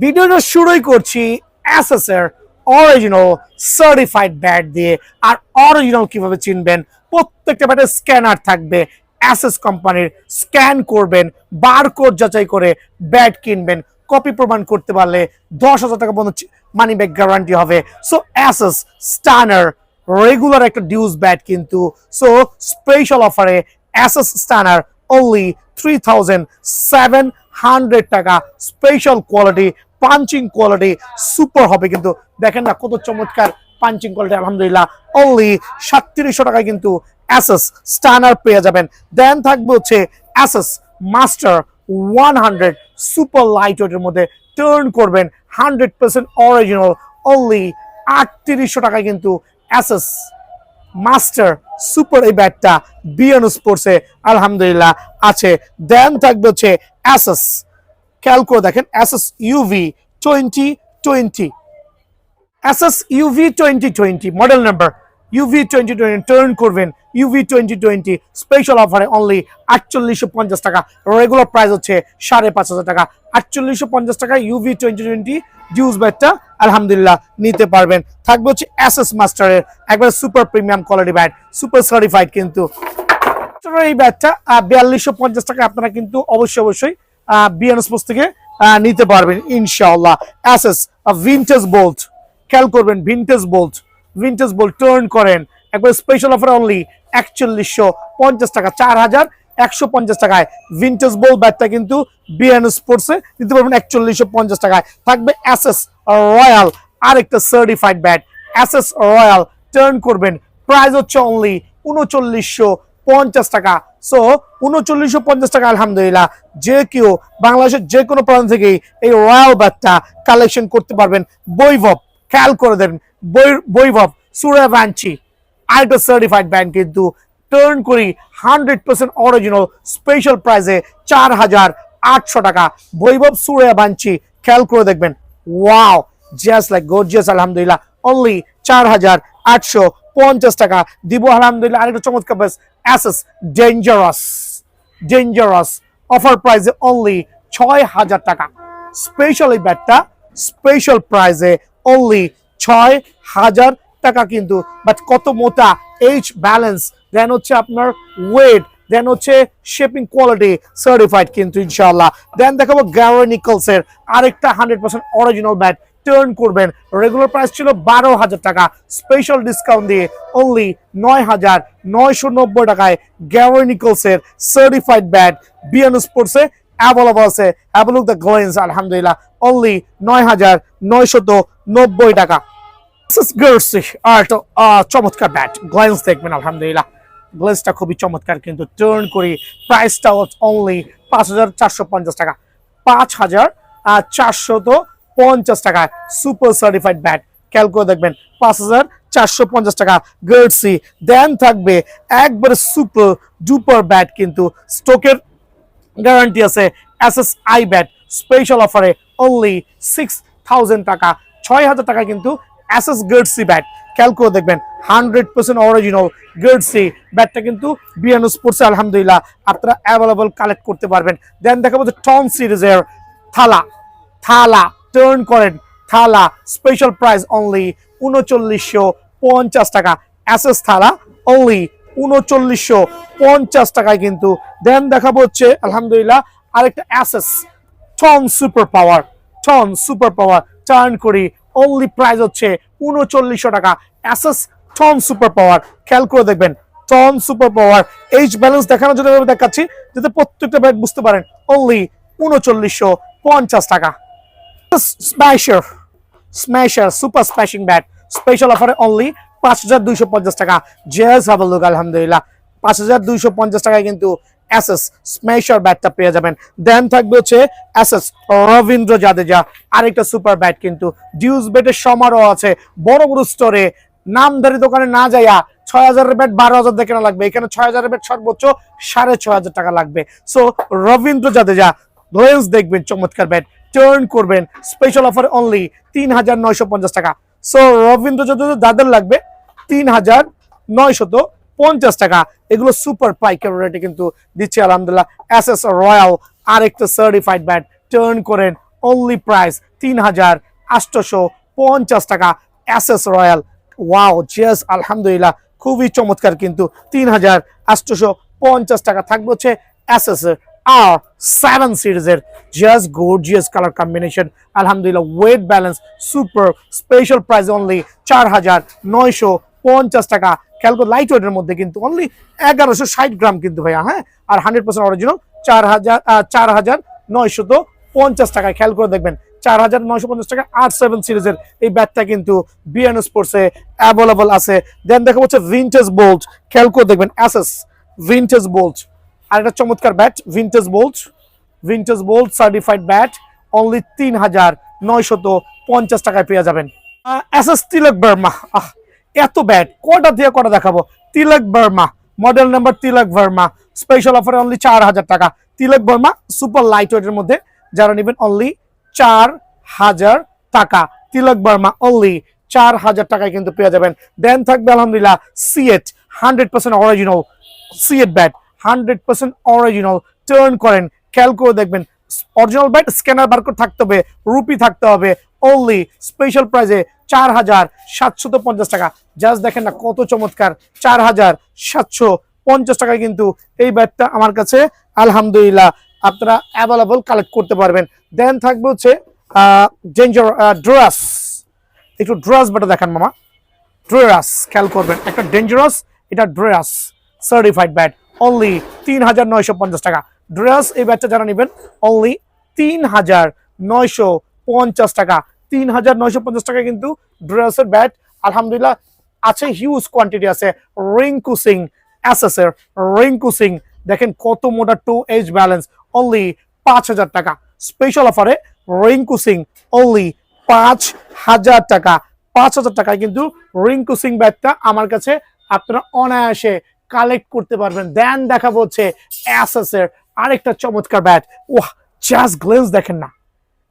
ভিডিওটা শুরুই করছি এসএস এর অরিজিনাল সার্টিফাইড ব্যাট দিয়ে। আর অরিজিনাল কিভাবে চিনবেন, প্রত্যেকটা ব্যাটের স্ক্যানার থাকবে এসএস কোম্পানির। স্ক্যান করবেন, বারকোড যাচাই করে ব্যাট কিনবেন। কপি প্রমাণ করতে পারলে 10,000 টাকা পর্যন্ত মানি ব্যাক গ্যারান্টি হবে। সো এসএস স্টানার রেগুলার একটা ডিউজ ব্যাট, কিন্তু সো স্পেশাল অফারে এসএস স্টানার only 3,700 টাকা। Special quality, punching quality super হবে। কিন্তু দেখেন না কত চমৎকার পাঞ্চিং কোয়ালিটি, আলহামদুলিল্লাহ। অনলি 3700 টাকায় কিন্তু এসএস স্টানার পেয়ে যাবেন। দেন থাকবে হচ্ছে এসএস মাস্টার 100 সুপার লাইট ওয়েটের মধ্যে টার্ন করবেন 100% অরিজিনাল। অনলি 3800 টাকায় কিন্তু এসএস মাস্টার সুপার এই ব্যাটটা বিএন স্পোর্টসে আলহামদুলিল্লাহ আছে। দেন থাকবে হচ্ছে এসএস, খেয়াল করে দেখেন, SS UV 2020, SS UV 2020 model number UV 2020 turn করবেন ইউভি 2020 স্পেশাল অফারে অনলি 4850 টাকা। রেগুলার প্রাইস হচ্ছে 5500 টাকা। 4850 টাকা ইউভি 2020 ডিউজ ব্যাটটা আলহামদুলিল্লাহ নিতে পারবেন। থাকবে হচ্ছে এসএস মাস্টারের একবার super premium quality bat, super certified. কিন্তু এই ব্যাটটা 4250 টাকা আপনারা কিন্তু অবশ্যই বিএন স্পোর্টস থেকে নিতে পারবেন ইনশাআল্লাহ। এসএস ভিনটেজ বোল্ট, খেয়াল করবেন, ভিনটেজ বোল্ট টার্ন করেন একবার স্পেশাল অফার অনলি 4150 টাকা। 4150 টাকায় ভিনটেজ বল ব্যাটটা কিন্তু বিএন স্পোর্টসে দিতে পারবেন 4150 টাকায়। থাকবে এসএস রয়্যাল, আরেকটা certified bat SS royal turn করবেন, প্রাইস হচ্ছে অনলি 3950 টাকা। সো 3950 টাকা আলহামদুলিল্লাহ যে কেউ বাংলাদেশের যে কোনো প্রান্ত থেকেই এই রয়্যাল ব্যাটটা কালেকশন করতে পারবেন। বৈভব, খেয়াল করে দেন, বৈভব সুরাভাঞ্চি আরেকটা সার্টিফাইড ব্যান্ড, কিন্তু টার্ন করি 100% অরিজিনাল স্পেশাল প্রাইসে 4800 টাকা। বৈভব সুরাভাঞ্চি, খেয়াল করে দেখবেন, ওয়াও জাস্ট লাইক গর্জিয়াস আলহামদুলিল্লাহ। অনলি 4850 টাকা দিব আলহামদুলিল্লাহ। আরেকটা চমৎকার প্রাইস এসএস ডেঞ্জারাস অফার প্রাইসে অনলি 6000 টাকা। স্পেশাল এই ব্যাটটা স্পেশাল প্রাইসে অনলি 6000 টাকা। কিন্তু বাট কত মোটা, এইচ ব্যালেন্স, দেন হচ্ছে আপনার ওয়েট, দেন হচ্ছে শেপিং কোয়ালিটি সার্টিফাইড কিন্তু ইনশাআল্লাহ। দেন দেখাবো গ্যারো নিকলস এর আরেকটা 100% অরিজিনাল ব্যাট টার্ন করবেন। রেগুলার প্রাইস ছিল 12,000 টাকা, স্পেশাল ডিসকাউন্ট দিয়ে অনলি 9,990 টাকায় গ্যারো নিকলস এর সার্টিফাইড ব্যাট বিএন স্পোর্টসে অ্যাভেলেবল আছে। Have a look the glance আলহামদুলিল্লাহ অনলি 9,990 টাকা। আর তো চমৎকার ব্যাট গ্লেন্স দেখবেন আলহামদুলিল্লাহ, গ্লেন্সটা খুবই চমৎকার। কিন্তু টার্ন করি প্রাইসটা অনলি 5,450 টাকা। 5,450 টাকায় সুপার সার্টিফাইড ব্যাট, খেয়াল করে দেখবেন 5,450 টাকা গার্ডসি। দেন থাকবে একবারে সুপার ডুপার ব্যাট, কিন্তু স্টোকের গ্যারান্টি আছে এসএস আই ব্যাট স্পেশাল অফারে অনলি 6000 টাকা। 6000 টাকা কিন্তু এসএস গার্ডসি ব্যাট, খেয়াল করে দেখবেন 100% অরিজিনাল গার্ডসি ব্যাটটা কিন্তু বিএন স্পোর্টসে আলহামদুলিল্লাহ আপনারা অ্যাভেলেবল কালেক্ট করতে পারবেন। দেন দেখাবো যে টন সিরিজের থালা টার্ন করেন, থালা স্পেশাল প্রাইস অনলি 3950 টাকা। এসএস থালা অনলি 3950 টাকায় কিন্তু। দেন দেখাবো হচ্ছে আলহামদুলিল্লাহ আরেকটা SS ton super power turn করি অনলি প্রাইস হচ্ছে 3900 টাকা। এসএস টন সুপার পাওয়ার, খেয়াল করে দেখবেন ton super power H balance দেখানোর জন্য দেখাচ্ছি যাতে প্রত্যেকটা ব্যাট বুঝতে পারেন। অনলি 3950 টাকা। Smasher super smashing bat special অফারে অনলি 5,250 টাকা। জাস্ট হ্যাভ আ লুক আলহামদুলিল্লাহ 5,250 টাকায় কিন্তু এসএস স্ম্যাশার ব্যাটটা পেয়ে যাবেন। দেন থাকবে হচ্ছে এসএস রবীন্দ্র জাদেজা আরেকটা সুপার ব্যাট, কিন্তু ডিউজ ব্যাটের সমারোহ আছে বড় স্টোরে। নামধারী দোকানে না যাইয়া 6,000 ব্যাট 12,000 দেখে না লাগবে, এখানে 6,000 ব্যাট সর্বোচ্চ 6,500 টাকা লাগবে। সো রবীন্দ্র জাদেজা গ্লেন্স দেখবেন চমৎকার ব্যাট টার্ন করবেন স্পেশাল অফারে অনলি 3,950 টাকা। সো রবীন্দ্র জাদেজা যাদের লাগবে 3,950 টাকা। এগুলো সুপার পাইকারি রেটে কিন্তু দিচ্ছে আলহামদুলিল্লাহ। এসএস রয়্যাল আরেকটা সার্টিফাইড ব্যাট টার্ন করেন অনলি প্রাইস ৩,৮৫০ টাকা। এসএস রয়্যাল, ওয়াও জাস্ট আলহামদুলিল্লাহ খুবই চমৎকার, কিন্তু ৩,৮৫০ টাকা থাকবে হচ্ছে এসএস এর R7 সিরিজের জাস্ট গর্জিয়াস কালার কম্বিনেশন। আলহামদুলিল্লাহ wait balance super, special price only ৪,৯৫০ টাকা। ক্যালকো লাইট ওয়েটের মধ্যে কিন্তু অনলি ১১৬০ গ্রাম কিন্তু ভাইয়া, হ্যাঁ, আর 100% অরিজিনাল ৪,৯৫০ টাকায়। খেয়াল করে দেখবেন ৪,৯৫০ টাকা R7 সিরিজের এই ব্যাটটা কিন্তু বিএন স্পোর্টসে অ্যাভেলেবল আছে। দেন দেখা হচ্ছে ভিনটেজ বোল্ট, খেয়াল করে দেখবেন এসএস ভিনটেজ বোল্ট, আর একটা চমৎকার bat vintage bolt certified bat only ৩,৯৫০ টাকায় পেয়ে যাবেন। এসএস তিলক ভার্মা, এত ব্যাট কটা দিয়ে কটা দেখাবো। তিলক ভার্মা মডেল নাম্বার তিলক ভার্মা, স্পেশাল অফারে অনলি ৪,০০০ টাকা। তিলক ভার্মা সুপার লাইট ওয়েটের মধ্যে যারা নেবেন অনলি ৪,০০০ টাকা। তিলক ভার্মা অনলি ৪,০০০ টাকায় কিন্তু পেয়ে যাবেন। দেন থাকবে আলহামদুলিল্লাহ CEAT 100% original CEAT bat, 100% original. Turn করেন, খেয়াল করে দেখবেন অরিজিনাল ব্যাট, স্ক্যানার বারকোড থাকতে হবে, রুপি থাকতে হবে। অনলি স্পেশাল প্রাইসে ৪,৭৫০ টাকা। জাস্ট দেখেন না কত চমৎকার, ৪,৭৫০ টাকায় কিন্তু এই ব্যাটটা আমার কাছে আলহামদুলিল্লাহ আপনারা অ্যাভেলেবল কালেক্ট করতে পারবেন। দেন থাকবে হচ্ছে ড্রাস, একটু ড্রাস ব্যাটটা দেখান মামা। ড্রাস খেয়াল করবেন, একটা ডেঞ্জারাস, এটা ড্রাস সার্টিফাইড ব্যাট অনলি ৩,৯৫০ টাকা। ড্রাস এই ব্যাটটা যারা নেবেন অনলি ৩,৯৫০ টাকা। ৩,৯৫০ টাকা কিন্তু ড্রাসের ব্যাট আলহামদুলিল্লাহ আছে, হিউজ কোয়ান্টিটি আছে। রিঙ্কু সিং এসএস এর রিঙ্কু সিং, দেখেন কত মোটা 2H ব্যালেন্স অনলি ৫,০০০ টাকা। স্পেশাল অফারে রিঙ্কু সিং অনলি ৫,০০০ টাকা। ৫,০০০ টাকায় কিন্তু রিঙ্কু সিং ব্যাটটা আমার কাছে আপনারা অনায়াসে কালেক্ট করতে পারবেন। দেন দেখাবো হচ্ছে এসএস এর আরেকটা চমৎকার ব্যাট, ওয়াহ জাস্ট গ্লেন্স দেখেন না,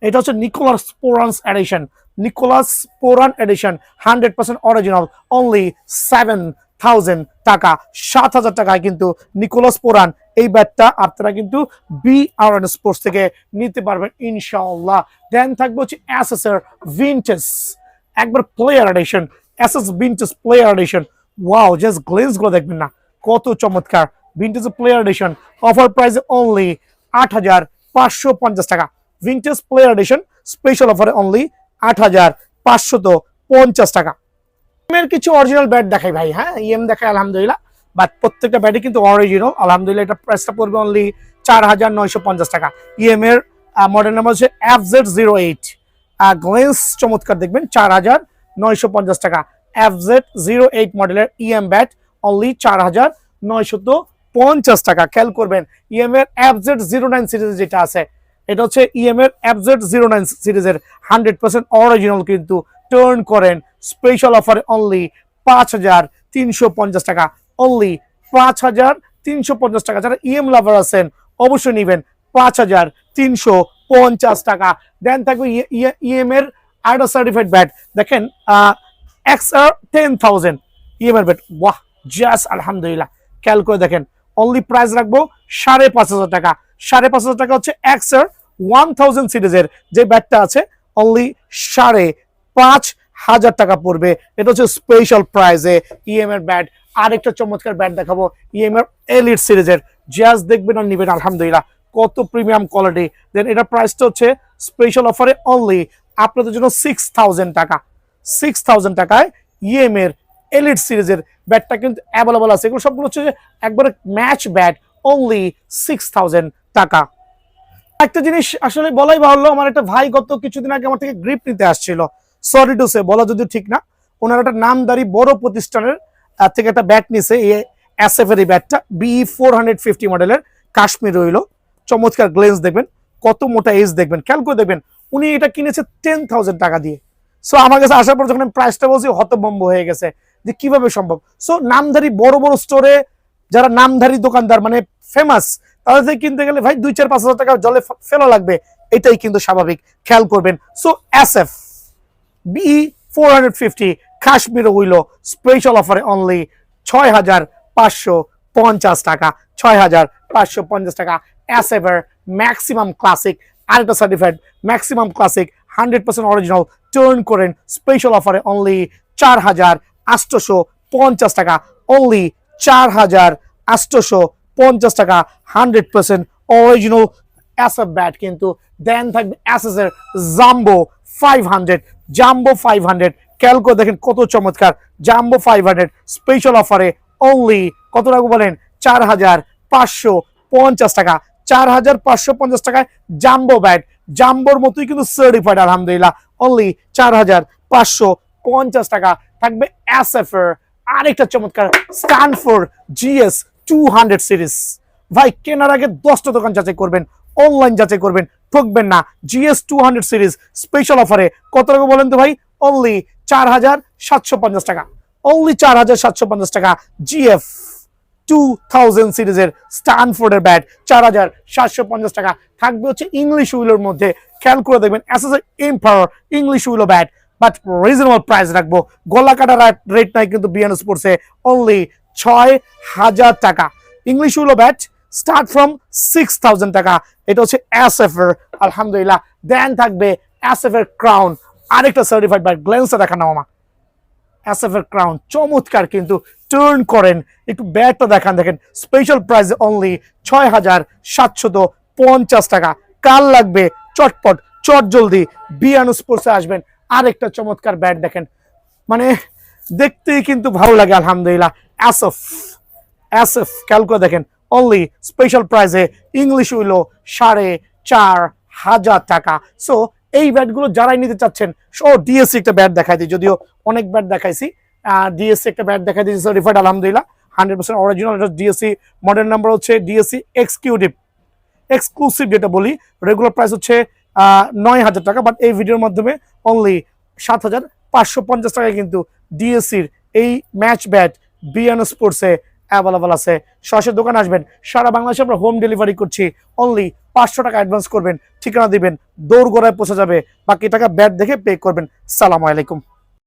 এটা হচ্ছে Nicholas Pooran's edition, Nicholas Pooran edition 100% original only 7,০০০ টাকা। ৭,০০০ টাকায় কিন্তু নিকোলাস পোরান এই ব্যাটটা আপনারা কিন্তু বিআরএন স্পোর্টস থেকে নিতে পারবেন ইনশাআল্লাহ। দেন থাকবে হচ্ছে এসএস এর ভিনটেজ একবার player addition, SS vintage player addition, wow just glance গুলো দেখবেন না কত চমৎকার। Vintage player addition offer price only ৮,৫৫০ টাকা। ভিনটেজ প্লেয়ার এডিশন স্পেশাল অফারে অনলি ৮,৫৫০ টাকা। ইএমের কিছু অরিজিনাল ব্যাট দেখাই ভাই, হ্যাঁ ইএম দেখাই আলহামদুলিল্লাহ, বাট প্রত্যেকটা ব্যাটই কিন্তু অরিজিনাল আলহামদুলিল্লাহ। এটা প্রাইসটা পড়বে অনলি ৪,৯৫০ টাকা। ইএম এর মডেল নাম্বার হচ্ছে FZ08, গ্লেন্স চমৎকার দেখবেন ৪,৯৫০ টাকা। FZ08 মডেলের ইএম ব্যাট অনলি ৪,৯৫০ টাকা। খেয়াল করবেন ইএম এর FZ09 সিরিজ যেটা আছে, এটা হচ্ছে ইএম এর FZ09 সিরিজের 100% অরিজিনাল কিন্তু। টার্ন করেন স্পেশাল অফারে অনলি ৫,৩৫০ টাকা, অনলি ৫,৩৫০ টাকা। যারা ইএম লাভার আছেন অবশ্যই নেবেন ৫,৩৫০ টাকা। দেন থাকবে ইএম এর আইডো সার্টিফাইড ব্যাট, দেখেন XR10000 ইএম এর ব্যাট, ওয়াহ জাস্ট আলহামদুলিল্লাহ। খেয়াল করে দেখেন অনলি প্রাইস রাখবো ৫,৫০০ টাকা। ৫,৫০০ টাকা হচ্ছে XR1000 সিরিজের যে ব্যাটটা আছে অনলি ৫,৫০০ টাকা পড়বে। এটা হচ্ছে স্পেশাল প্রাইসে ইএম এর ব্যাট। আরেকটা চমৎকার ব্যাট দেখাবো ইএম এর এলিট সিরিজের, জাস্ট দেখবেন আর নিবেন আলহামদুলিল্লাহ কত প্রিমিয়াম কোয়ালিটি। দেন এটা প্রাইসটা হচ্ছে স্পেশাল অফারে অনলি আপনাদের জন্য 6,০০০ টাকা। 6,০০০ টাকায় ইএম এর এলিট সিরিজের ব্যাটটা কিন্তু অ্যাভেলেবল আছে। এগুলো সবগুলো হচ্ছে একবারে ম্যাচ ব্যাট অনলি 6,০০০ টাকা। একটা জিনিস আসলে বলাই বাহুল্য, আমার একটা ভাই গত কিছুদিন আগে আমার থেকে গ্রিপ নিতে আসছিল, সরি টু সে বলা যদি ঠিক না, ওনার একটা নামদারি বড় প্রতিষ্ঠানের থেকে একটা ব্যাট নিছে, এসএফ এর এই ব্যাটটা BE450 মডেলের কাশ্মীর রইল, চমৎকার গ্লেন্স দেখবেন, কত মোটা এজ দেখবেন, খেয়াল করে দেখবেন। উনি এটা কিনেছে 10,000 টাকা দিয়ে। সো আমার কাছে আসার পর যখন প্রাইসটা বলছি হতভম্ব হয়ে গেছে যে কিভাবে সম্ভব। সো নামধারী বড় বড় স্টোরে যারা নামধারী দোকানদার মানে ফেমাস, তাদের থেকে কিনতে গেলে ভাই 2-4-5,000 টাকা জলে ফেলা লাগবে, এটাই কিন্তু স্বাভাবিক, খেয়াল করবেন। So SF BE450 Kashmir উইলো special অফারে অনলি 6,550 টাকা। 6,550 টাকা। এসএফ এর ম্যাক্সিমাম ক্লাসিক আরেকটা certified maximum classic 100% original turn করেন স্পেশাল অফারে অনলি 4,850 টাকা, অনলি 4,850 টাকা 100% অরিজিনাল অ্যাসেস ব্যাট কিন্তু। দেন থাকবে অ্যাসেস এর জাম্বো 500 খেয়াল করে দেখেন কত চমৎকার জাম্বো 500 স্পেশাল অফারে অনলি কত টাকা বলেন 4,550 টাকা, 4,550 টাকায় জাম্বো ব্যাট, জাম্বোর মতোই কিন্তু সার্টিফাইড আলহামদুলিল্লাহ অনলি 4,550 টাকা। থাকবে এসএফ এর আরেকটা চমৎকার স্ট্যানফোর্ড GS 200 সিরিজ। ভাই কেনার আগে 10টা দোকান যাচাই করবেন, অনলাইন যাচাই করবেন, ঠকবেন না। GS 200 সিরিজ স্পেশাল অফারে কত টাকা বলেন তো ভাই, অনলি 4,750 টাকা, অনলি 4,750 টাকা। GF 2000 সিরিজের স্ট্যানফোর্ডের ব্যাট 4,750 টাকা। থাকবে হচ্ছে ইংলিশ উইলোর মধ্যে, খেয়াল করে দেখবেন SS empire English উইলো bat, but reasonable price রাখবো, গলা কাটা রেট নাই কিন্তু বিএন স্পোর্টসে, অনলি 6,000 টাকা। ইংলিশ উইলো ব্যাট স্টার্ট ফ্রম 6,000 টাকা। এটা হচ্ছে এসএফ এর আলহামদুলিল্লাহ। দেন থাকবে এসএফ এর ক্রাউন, আরেকটা সার্টিফাইড ব্যাট, গ্লেন্সে দেখানো মামা এসএফ এর ক্রাউন চমৎকার কিন্তু টার্ন করেন, একটু ব্যাটটা দেখান, দেখেন স্পেশাল প্রাইস অনলি 6,750 টাকা। কাল লাগবে চটপট চট জলদি বিয়ানো স্পোর্টসে আসবেন। আরেকটা চমৎকার ব্যাট দেখেন, মানে দেখতেই কিন্তু ভালো লাগে আলহামদুলিল্লাহ। এসএফ এসএফ খেয়াল করে দেখেন অনলি স্পেশাল প্রাইসে ইংলিশ উইলো 4,500 টাকা। সো এই ব্যাটগুলো যারাই নিতে চাচ্ছেন, ডিএসসি একটা ব্যাট দেখাই দিই, যদিও অনেক ব্যাট দেখাইছি, ডিএসসি একটা ব্যাট দেখাই দিয়েছি সার্টিফাইড আলহামদুলিল্লাহ 100% অরিজিনাল। এটা ডিএসসি মডেল নাম্বার হচ্ছে ডিএসসি এক্সক্লুসিভ, যেটা বলি রেগুলার প্রাইস হচ্ছে 9,000 টাকা, বাট এই ভিডিওর মাধ্যমে অনলি 7,550 টাকায় কিন্তু ডিএসসির এই ম্যাচ ব্যাট বিয়ানো স্পোর্টসে অ্যাভেলেবল আছে। সরাসরি দোকান আসবেন, সারা বাংলাদেশে আমরা হোম ডেলিভারি করছি। অনলি 500 টাকা অ্যাডভান্স করবেন, ঠিকানা দিবেন, দৌড় গোড়ায় পৌঁছে যাবে, বাকি টাকা ব্যাট দেখে পে করবেন। সালামু আলাইকুম।